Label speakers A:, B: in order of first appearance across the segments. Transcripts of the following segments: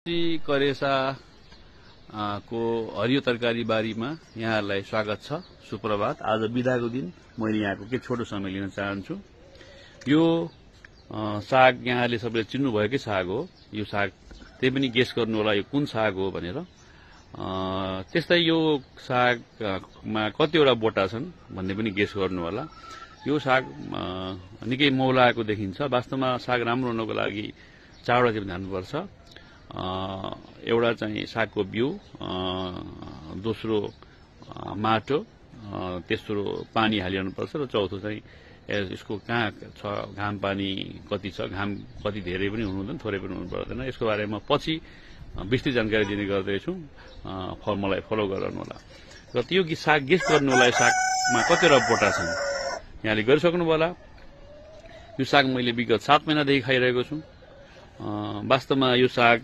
A: करेसा को हरियो तरकारी बारीमा यहाँहरूलाई स्वागत छ। सुप्रभात। आज बिदाको दिन मैले यहाँको के छोटो समय लिन चाहन्छु। यो साग यहाँले सबैले चिन्नुभएकै साग हो। यो साग त्यही पनि गेस गर्नु होला यो कुन साग हो भनेर। त्यस्तै यो सागमा कतिवटा बोटा छन् भन्ने पनि गेस गर्नु होला। यो साग निकै मौलाएको देखिन्छ। वास्तवमा साग राम्रो हुनको लागि चारवटा चाहिँ ध्यानुपर्छ। एउटा चाहिँ सागको बिउ, दोस्रो माटो, तेस्रो पानी हालिरहनुपर्छ र चौथो चाहिँ यसको कहाँ छ, घाम पानी कति छ, घाम कति धेरै पनि हुनुहुँदैन, थोरै पनि हुनु पर्दैन। यसको बारेमा पछि विस्तृत जानकारी दिने गर्दैछु। मलाई फलो गर्नु होला। र त्यो साग गेस गर्नु होला। सागमा कतिवटा बोटा छन् यहाँले गरिसक्नु होला। यो साग मैले विगत 7 महिनादेखि खाइरहेको छु। वास्तवमा यो साग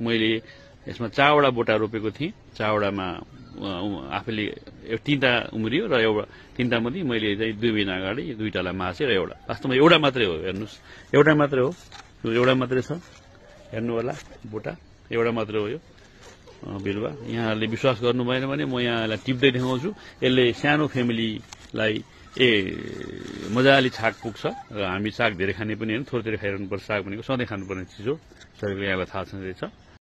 A: मैले यसमा 4वटा बोटा रोपेको थिएँ। 4वटामा आफैले 3टा उम्रियो र एउटा 3टा मध्ये मैले चाहिँ 2 महिना अगाडि 2टालाई मासे र एउटा वास्तवमा एउटा मात्रै हो। हेर्नुस्, एउटा मात्रै हो। यो एउटा मात्रै छ, हेर्नु होला। बोटा एउटा मात्रै हो। यो बिरुवा यहाँहरूले विश्वास गर्नु भएन भने म यहाँलाई टिप्दै देखाउँछु। यसले सानो फ्यामिलीलाई मजाले छाक पुग्छ र हामी साग धेरै खाने पनि होइन, थोरै थोरै खाइरहनुपर्छ। साग भनेको सधैँ खानुपर्ने चिज हो, शरीरको यहाँलाई थाहा छँदैछ।